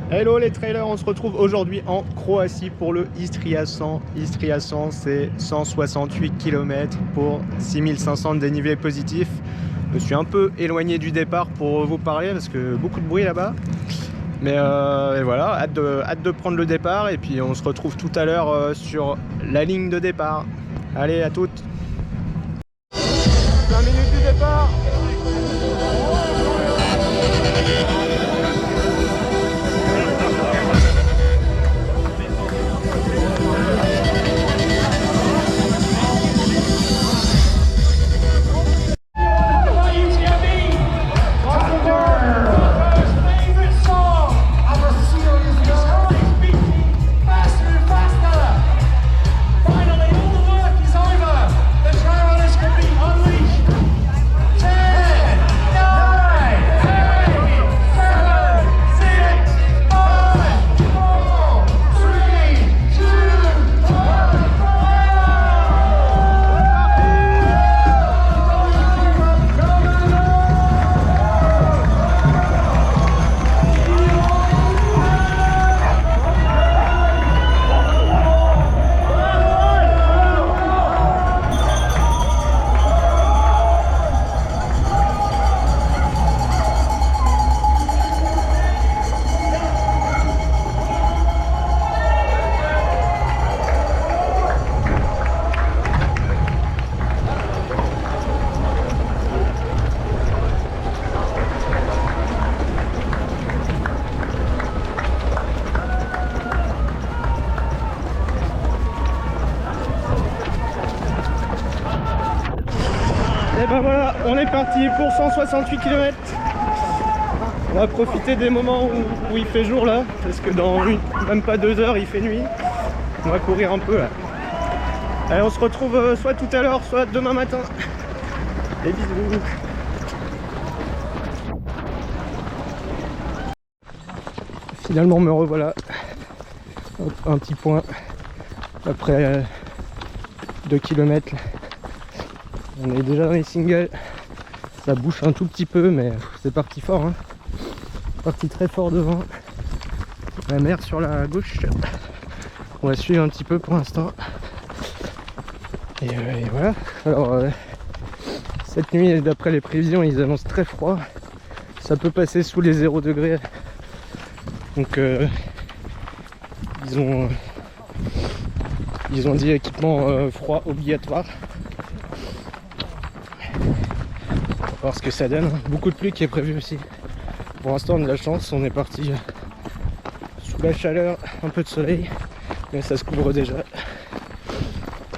Hello les trailers, on se retrouve aujourd'hui en Croatie pour le Istria 100. Istria 100, c'est 168 km pour 6500 de dénivelé positif. Je me suis un peu éloigné du départ pour vous parler parce que beaucoup de bruit là-bas. Mais voilà, hâte de prendre le départ et puis on se retrouve tout à l'heure sur la ligne de départ. Allez, à toutes. 20 minutes du départ. Et ben voilà, on est parti pour 168 km. On va profiter des moments où il fait jour là, parce que dans même pas 2 heures il fait nuit. On va courir un peu là. Allez, on se retrouve soit tout à l'heure, soit demain matin. Des bisous. Finalement me revoilà. Hop, un petit point après 2 km. On est déjà dans les singles, ça bouge un tout petit peu mais c'est parti fort, hein. Parti très fort devant, la mer sur la gauche. On va suivre un petit peu pour l'instant. Et voilà. Alors cette nuit, d'après les prévisions, ils annoncent très froid. Ça peut passer sous les 0 degrés. Donc ils ont dit équipement froid obligatoire. On va voir ce que ça donne. Beaucoup de pluie qui est prévu aussi. Pour l'instant on a de la chance, on est parti sous la chaleur, un peu de soleil, mais ça se couvre déjà.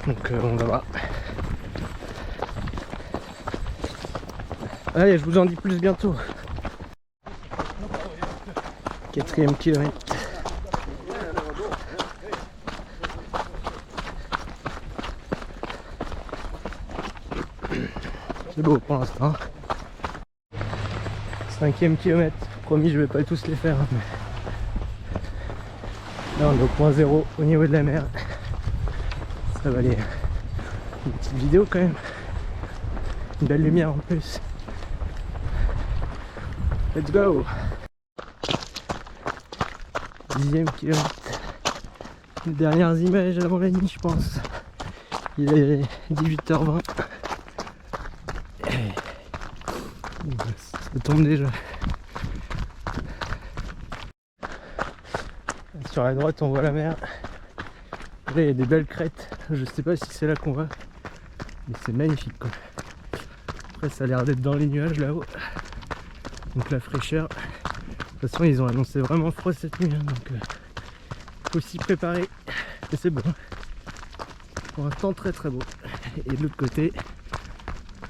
Donc on va voir. Allez, je vous en dis plus bientôt. 4e kilomètre. C'est beau pour l'instant. 5e kilomètre. Promis, je vais pas tous les faire. Mais... là, on est au point 0 au niveau de la mer. Ça va aller. Une petite vidéo quand même. Une belle lumière en plus. Let's go. 10e kilomètre. Les dernières images avant la nuit, je pense. Il est 18h20. Ça tombe déjà. Sur la droite, on voit la mer. Là, il y a des belles crêtes. Je sais pas si c'est là qu'on va, mais c'est magnifique quoi. Après, ça a l'air d'être dans les nuages là-haut. Donc la fraîcheur. De toute façon, ils ont annoncé vraiment froid cette nuit, hein, donc faut s'y préparer. Et c'est bon. pour l'instant très très beau. Et de l'autre côté,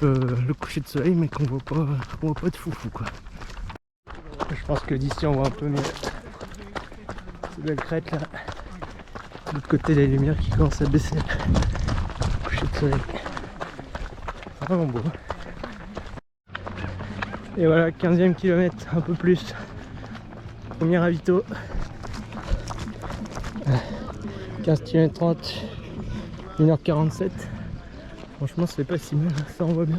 le coucher de soleil, mais qu'on voit pas de foufou quoi. Je pense que d'ici on voit un peu mieux ces belles crêtes là. De l'autre côté, les lumières qui commencent à baisser. Coucher de soleil. Vraiment beau. Et voilà, 15e kilomètre, un peu plus. Premier ravito. 15 km 30, 1h47. Franchement, c'est pas si mal, ça envoie bien.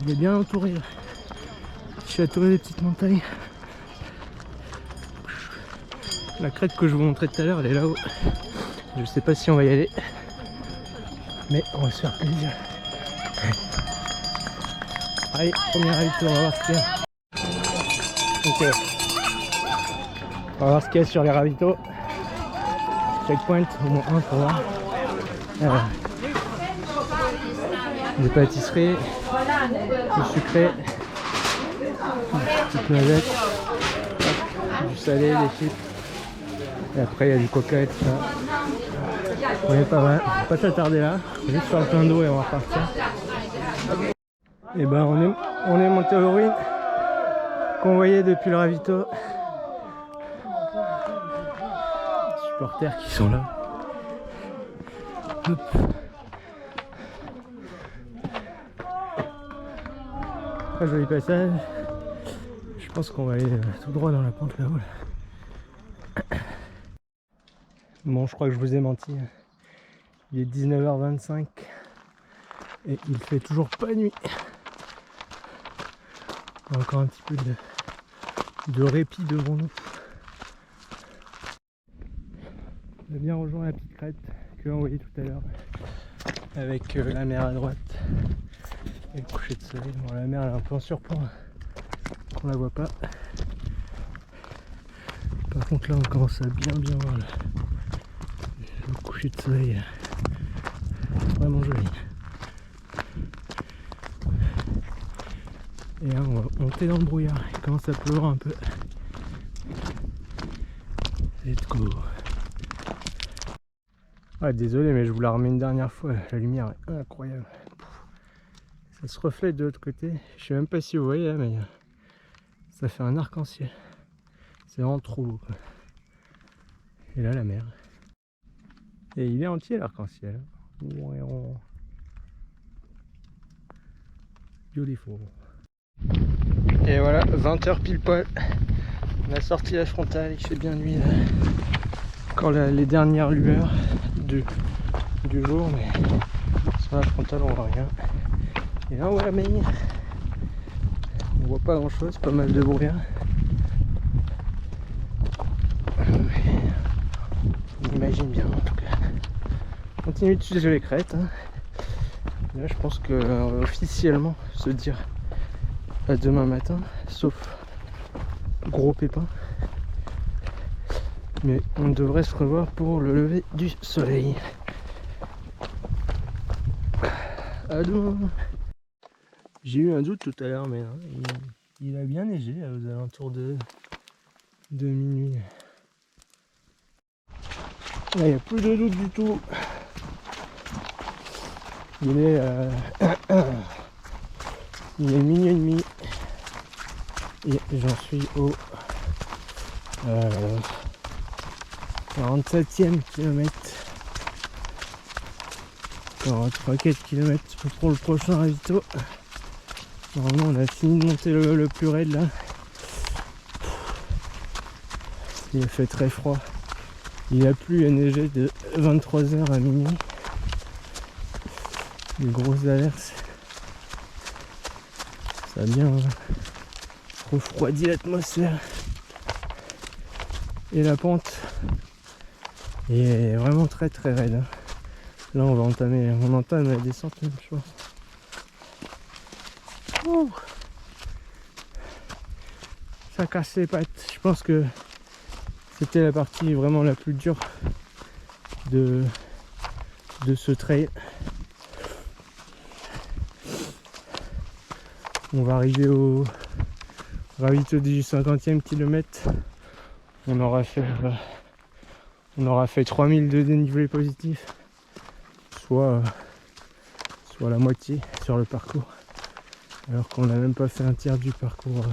Il est bien entouré là. Je suis entouré des petites montagnes. La crête que je vous montrais tout à l'heure, elle est là-haut. Je sais pas si on va y aller, mais on va se faire plaisir. Allez, premier ravito, on va voir ce qu'il y a. Ok. On va voir ce qu'il y a sur les ravitaux. Checkpoint, au moins un pour voir. Des pâtisseries, du sucré, des noisettes, du salé, des chips. Et après il y a du coca et tout ça. On est pas mal, on va pas s'attarder là. On va juste faire le plein d'eau et on va repartir. Et ben on est monté aux ruines qu'on voyait depuis le ravito. Les supporters qui sont là. Hop. Très joli passage. Je pense qu'on va aller tout droit dans la pente là-haut. Bon, je crois que je vous ai menti. Il est 19h25 et il fait toujours pas nuit. On a encore un petit peu de répit devant nous. On a bien rejoint la petite crête que l'on voyait tout à l'heure avec la mer à droite et le coucher de soleil. Bon, la mer elle est un peu en surplomb, on la voit pas. Par contre là on commence à bien voir le coucher de soleil, vraiment joli. Et là on va monter dans le brouillard, il commence à pleuvoir un peu. Let's go. Ouais, désolé mais je vous la remets une dernière fois, la lumière est incroyable. Ça se reflète de l'autre côté, je sais même pas si vous voyez là, mais ça fait un arc-en-ciel. C'est vraiment trop beau quoi. Et là la mer. Et il est entier l'arc-en-ciel. Beautiful. Et voilà, 20h pile poil. On a sorti la frontale, il fait bien nuit là. Encore les dernières lueurs du jour, mais sur la frontale on voit rien. Et là on voit la mer. On voit pas grand chose, pas mal de brouillard. On imagine bien en tout cas. On continue de suivre les crêtes. Hein. Là je pense qu'on va officiellement se dire à demain matin, sauf gros pépin. Mais on devrait se revoir pour le lever du soleil. À demain. J'ai eu un doute tout à l'heure, mais hein, il a bien neigé aux alentours de minuit. Là, il n'y a plus de doute du tout. Il est minuit et demi. Et j'en suis au 47e kilomètre. Encore 3-4 km pour le prochain ravito. Normalement on a fini de monter le plus raide là. Il a fait très froid. Il a plu et neigé de 23h à minuit. Des grosses averses. Ça a bien refroidi l'atmosphère. Et la pente est vraiment très raide. Hein. Là on entame la descente même, je pense. Ouh. Ça casse les pattes. Je pense que c'était la partie vraiment la plus dure de ce trail. On va arriver au ravito du 50e kilomètre. On aura fait 3000 de dénivelé positif. soit la moitié sur le parcours, alors qu'on n'a même pas fait un tiers du parcours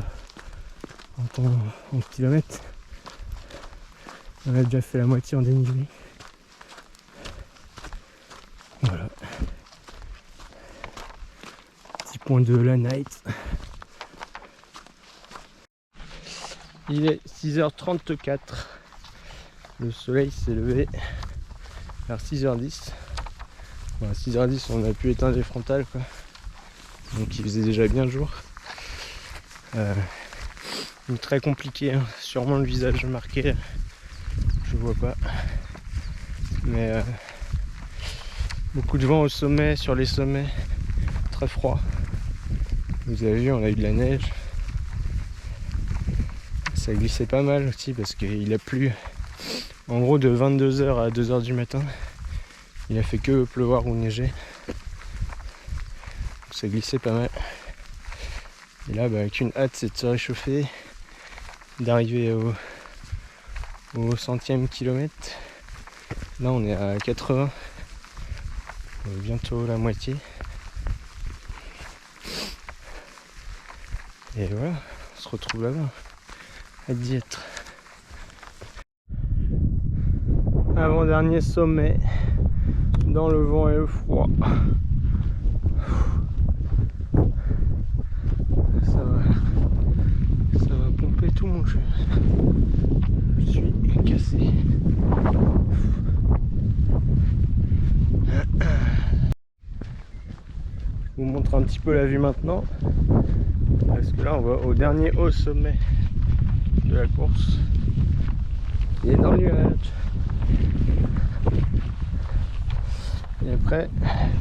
en kilomètres. On a déjà fait la moitié en dénivelé. Voilà. Petit point de la night. Il est 6h34. Le soleil s'est levé vers 6h10. Bon, à 6h10 on a pu éteindre les frontales quoi. Donc il faisait déjà bien jour. Donc très compliqué, hein. Sûrement le visage marqué. Je vois pas. Mais beaucoup de vent au sommet, sur les sommets. Très froid. Vous avez vu, on a eu de la neige. Ça glissait pas mal aussi parce qu'il a plu. En gros de 22h à 2h du matin. Il a fait que pleuvoir ou neiger. Donc ça glissait pas mal. Et là avec une hâte c'est de se réchauffer. D'arriver au 100e kilomètre. Là on est à 80. Bientôt la moitié. Et voilà, on se retrouve là-bas. Hâte d'y être. Avant-dernier sommet. Dans le vent et le froid. Ça va pomper tout mon jeu. Je suis cassé. Je vous montre un petit peu la vue maintenant. Parce que là on va au dernier haut sommet de la course. Il est dans le nuage. Et après,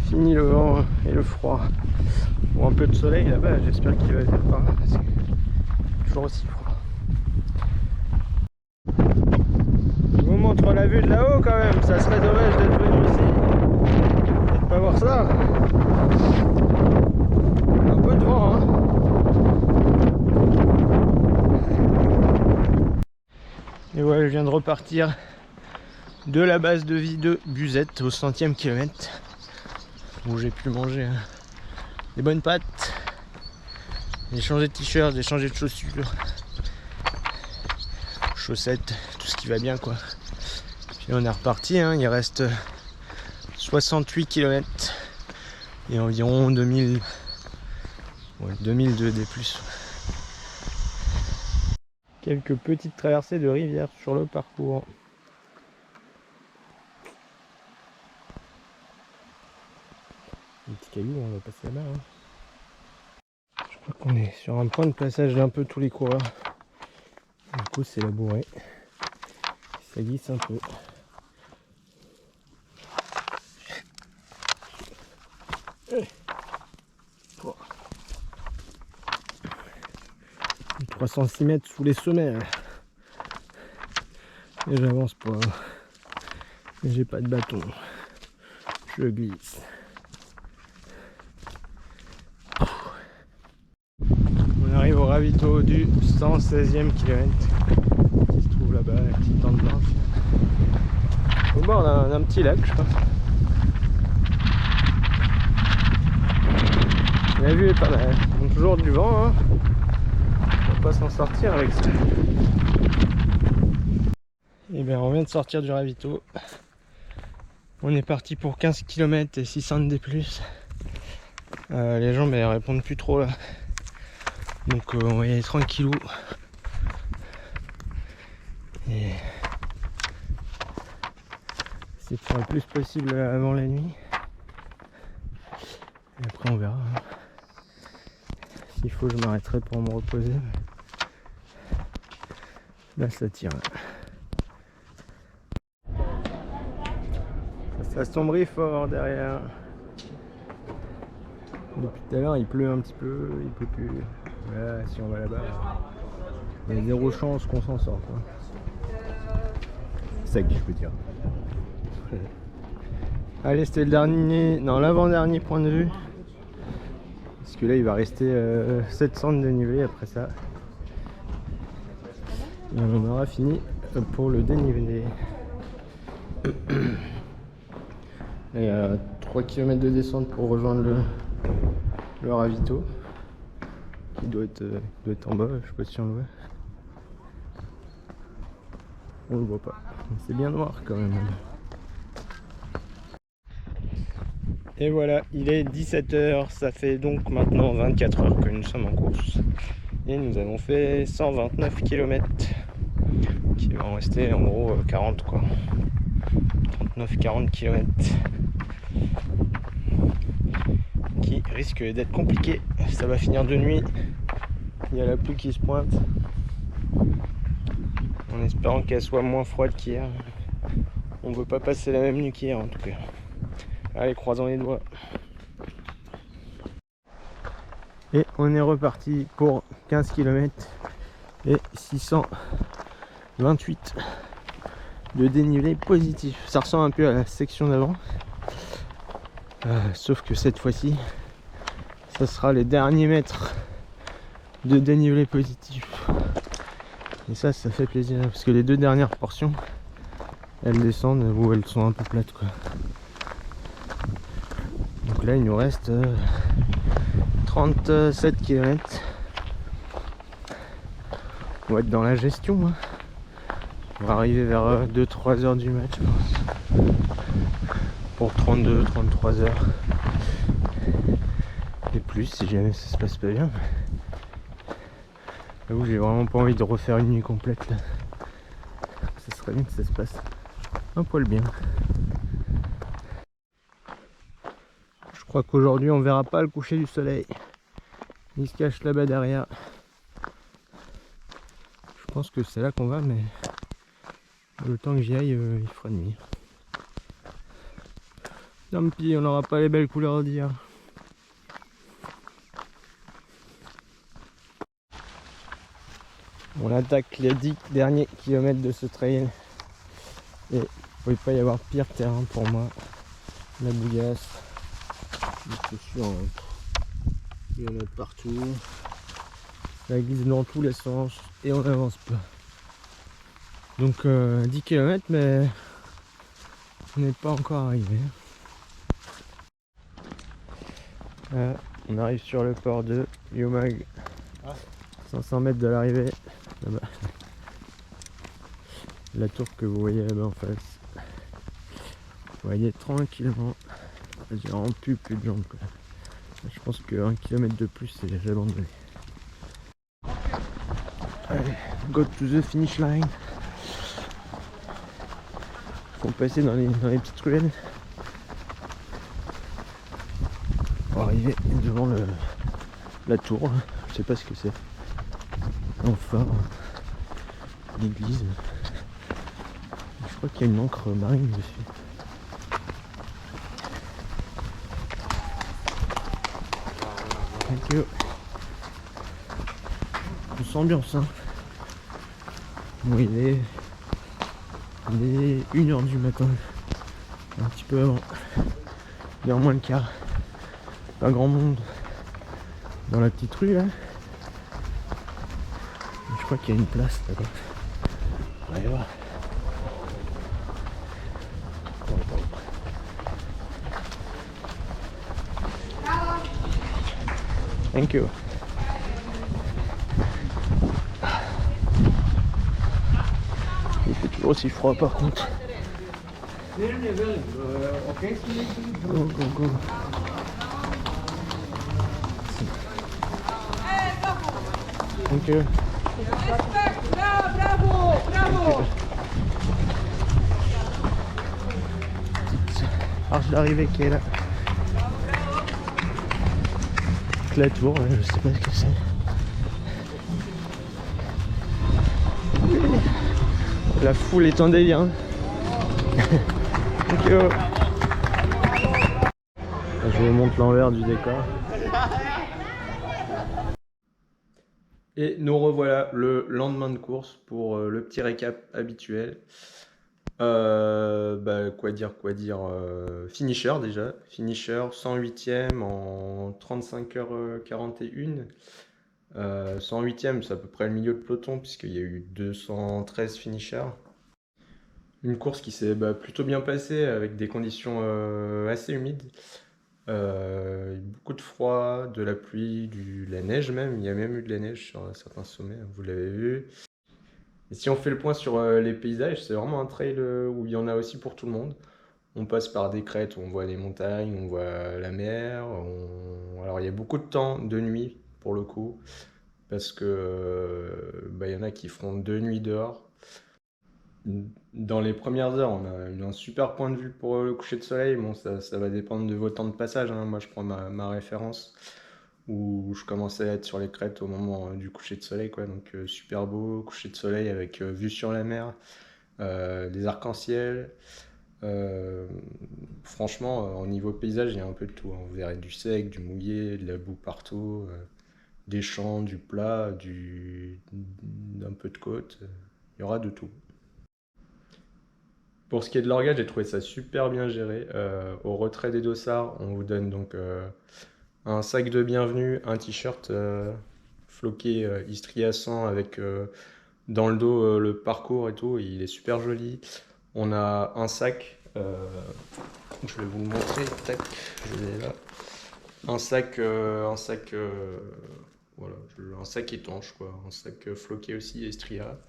fini le vent et le froid. Bon, un peu de soleil là-bas, j'espère qu'il va venir par là parce que c'est toujours aussi froid. Je vous montre la vue de là-haut quand même, ça serait dommage d'être venu ici et de pas voir ça. Un peu de vent, hein. Et ouais, je viens de repartir de la base de vie de Buzette au 100e kilomètre où j'ai pu manger des bonnes pâtes. J'ai changé de t-shirt, j'ai changé de chaussures, chaussettes, tout ce qui va bien quoi. Puis on est reparti, hein, il reste 68 km et environ 2000 2002 D+. Quelques petites traversées de rivière sur le parcours. Les petits cailloux, on va passer là-bas. Hein. Je crois qu'on est sur un point de passage d'un peu tous les coureurs. Du coup, c'est labouré. Ça glisse un peu. Oh. 306 mètres sous les sommets. Et j'avance pas. J'ai pas de bâton. Je glisse. On arrive au ravito du 116e kilomètre qui se trouve là-bas, la petite tente blanche. Au bord d'un petit lac, je pense. La vue est pas mal. Donc, toujours du vent, hein. On va pas s'en sortir avec ça. Et bien on vient de sortir du ravito. On est parti pour 15 km et 600 D+. Les jambes elles répondent plus trop là. Donc on va y aller tranquillou. Et c'est de faire le plus possible avant la nuit. Et après on verra. Hein. S'il faut je m'arrêterai pour me reposer. Là ça tire. Ça sombrit fort derrière. Depuis tout à l'heure il pleut un petit peu, il pleut plus. Voilà, si on va là-bas, il y a zéro chance qu'on s'en sorte. Hein. C'est ça que je peux dire. Allez, c'était le dernier, non l'avant-dernier point de vue. Parce que là il va rester 700 de dénivelé après ça. Et on aura fini pour le dénivelé. Il y a 3 km de descente pour rejoindre le ravito. Qui doit être en bas, je sais pas si on le voit. On le voit pas. C'est bien noir quand même. Et voilà, il est 17 h, ça fait donc maintenant 24 heures que nous sommes en course. Et nous avons fait 129 km. Qui va en rester en gros 40 quoi. 39-40 km. Qui risque d'être compliqué. Ça va finir de nuit. Il y a la pluie qui se pointe. En espérant qu'elle soit moins froide qu'hier. On veut pas passer la même nuit qu'hier en tout cas. Allez, croisons les doigts. Et on est reparti pour 15 km et 628 de dénivelé positif. Ça ressemble un peu à la section d'avant. Sauf que cette fois-ci, ça sera les derniers mètres de dénivelé positif. Et ça fait plaisir parce que les deux dernières portions, elles descendent ou elles sont un peu plates quoi. Donc là, il nous reste 37 km. On va être dans la gestion. Hein. On va arriver vers 2-3 heures du match, je pense. Pour 32-33 heures. Et plus si jamais ça se passe pas bien. J'avoue, j'ai vraiment pas envie de refaire une nuit complète là. Ça serait bien que ça se passe un poil bien. Je crois qu'aujourd'hui on verra pas le coucher du soleil. Il se cache là-bas derrière. Je pense que c'est là qu'on va, mais le temps que j'y aille, il fera nuit. Tant pis, on n'aura pas les belles couleurs d'hier. On attaque les 10 derniers kilomètres de ce trail. Et il ne pouvait pas y avoir pire terrain pour moi. La bouillasse. Les chaussures, il y en a partout. Ça glisse dans tous les sens et on n'avance pas. Donc 10 km, mais on n'est pas encore arrivé. On arrive sur le port de Yomag. 500 mètres de l'arrivée. Là-bas. La tour que vous voyez là-bas en face. Vous voyez tranquillement. J'ai vraiment plus de jambes. Quoi. Je pense qu'un kilomètre de plus, c'est j'ai abandonné. Allez, go to the finish line. Faut passer dans les petites ruelles. Pour arriver devant la tour. Je sais pas ce que c'est. Enfin, l'église. Je crois qu'il y a une encre marine dessus. Thank you. On s'ambiance hein. Bon, il est 1 h du matin. Un petit peu avant. 1 h moins le quart. Pas grand monde dans la petite rue là. Je crois qu'il y a une place là-bas. On va aller voir. Thank you. Il fait toujours aussi froid par contre. Go, go, go. Thank you. Bravo, bravo. Petite arche d'arrivée qui est là. La tour, je sais pas ce que c'est. La foule est en délire. Thank you. Je vous montre l'envers du décor. Et nous revoilà le lendemain de course pour le petit récap habituel. Quoi dire, finisher déjà. Finisher 108e en 35h41. 108e, c'est à peu près le milieu de peloton puisqu'il y a eu 213 finishers. Une course qui s'est plutôt bien passée avec des conditions assez humides. Beaucoup de froid, de la pluie, de la neige même. Il y a même eu de la neige sur certains sommets, vous l'avez vu. Et si on fait le point sur les paysages, c'est vraiment un trail où il y en a aussi pour tout le monde. On passe par des crêtes où on voit les montagnes, on voit la mer. Alors il y a beaucoup de temps de nuit pour le coup, parce que il y en a qui feront 2 nuits dehors. Dans les premières heures, on a eu un super point de vue pour le coucher de soleil. Bon, ça va dépendre de vos temps de passage, hein. Moi, je prends ma référence où je commençais à être sur les crêtes au moment du coucher de soleil, quoi. Donc, super beau, coucher de soleil avec vue sur la mer, des arcs-en-ciel. Euh, Franchement, au niveau paysage, il y a un peu de tout, hein. Vous verrez du sec, du mouillé, de la boue partout, des champs, du plat, d'un peu de côte. Il y aura de tout. Pour ce qui est de l'orga, j'ai trouvé ça super bien géré. Au retrait des dossards, on vous donne donc un sac de bienvenue, un t-shirt floqué Istria 100 avec dans le dos le parcours et tout. Il est super joli. On a un sac, je vais vous le montrer. Tac, je l'ai là. Un sac, voilà, un sac étanche quoi, un sac floqué aussi Istria.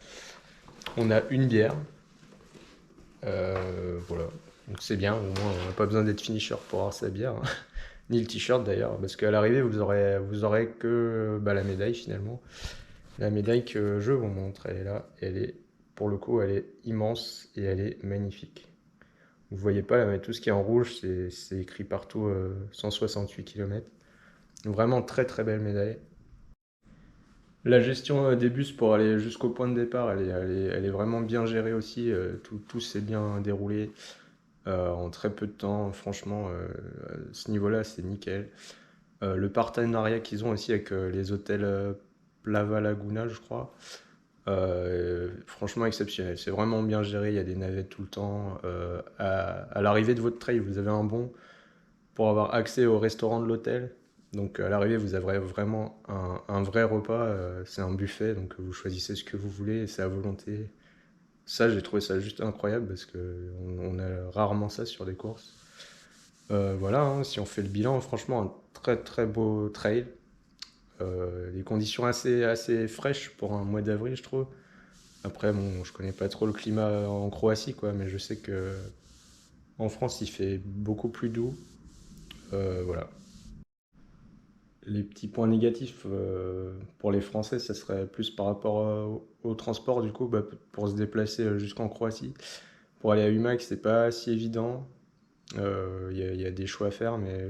On a une bière. Voilà. Donc c'est bien, au moins on n'a pas besoin d'être finisher pour avoir sa bière, hein. Ni le t-shirt d'ailleurs, parce qu'à l'arrivée vous aurez que la médaille finalement. La médaille que je vous montre, elle est là, pour le coup elle est immense et elle est magnifique. Vous voyez pas, mais tout ce qui est en rouge, c'est écrit partout 168 km. Vraiment très très belle médaille. La gestion des bus pour aller jusqu'au point de départ, elle est vraiment bien gérée aussi. Tout s'est bien déroulé en très peu de temps. Franchement, à ce niveau-là, c'est nickel. Le partenariat qu'ils ont aussi avec les hôtels Plava Laguna, je crois, franchement exceptionnel. C'est vraiment bien géré. Il y a des navettes tout le temps. À l'arrivée de votre trail, vous avez un bon pour avoir accès au restaurant de l'hôtel. Donc à l'arrivée, vous aurez vraiment un vrai repas. C'est un buffet, donc vous choisissez ce que vous voulez et c'est à volonté. Ça, j'ai trouvé ça juste incroyable parce qu'on a rarement ça sur des courses. Voilà, hein, si on fait le bilan, franchement, un très très beau trail. Des conditions assez fraîches pour un mois d'avril, je trouve. Après, bon, je connais pas trop le climat en Croatie, quoi, mais je sais que en France, il fait beaucoup plus doux. Voilà. Les petits points négatifs pour les Français, ça serait plus par rapport au transport, du coup, pour se déplacer jusqu'en Croatie. Pour aller à Umag, c'est pas si évident. Il y a des choix à faire, mais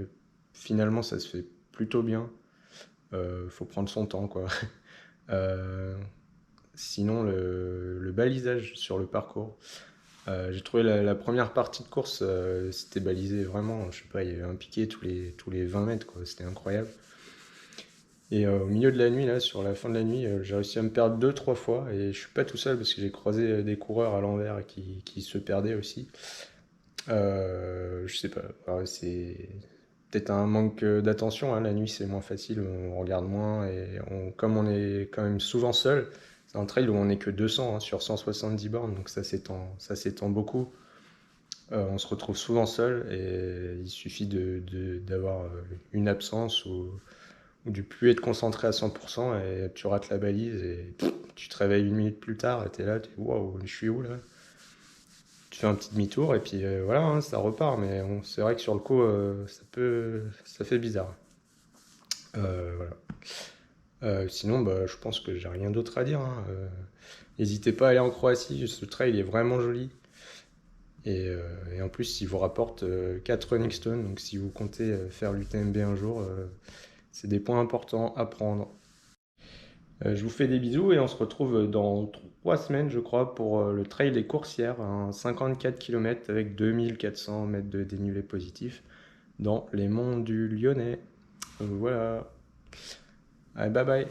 finalement, ça se fait plutôt bien. Faut prendre son temps, quoi. Euh, Sinon, le balisage sur le parcours. J'ai trouvé la première partie de course, c'était balisé vraiment, je sais pas, il y avait un piquet tous les 20 mètres, quoi. C'était incroyable. Et au milieu de la nuit, là, sur la fin de la nuit, j'ai réussi à me perdre deux, trois fois. Et je suis pas tout seul parce que j'ai croisé des coureurs à l'envers qui se perdaient aussi. Je sais pas, c'est peut-être un manque d'attention, hein. La nuit, c'est moins facile, on regarde moins. Et comme on est quand même souvent seul, c'est un trail où on n'est que 200 hein, sur 170 bornes, donc ça s'étend beaucoup. On se retrouve souvent seul et il suffit d'avoir une absence ou du plus être concentré à 100% et tu rates la balise et tu te réveilles une minute plus tard et t'es là, waouh, je suis où là? Tu fais un petit demi-tour et puis voilà, hein, ça repart. Mais c'est vrai que sur le coup, ça fait bizarre. Voilà. Sinon, je pense que j'ai rien d'autre à dire, hein. N'hésitez pas à aller en Croatie, ce trail est vraiment joli. Et en plus, il vous rapporte 4 running stones, donc si vous comptez faire l'UTMB un jour, c'est des points importants à prendre. Je vous fais des bisous et on se retrouve dans 3 semaines, je crois, pour le trail des Coursières, un 54 km avec 2400 mètres de dénivelé positif dans les monts du Lyonnais. Voilà. Allez, bye bye.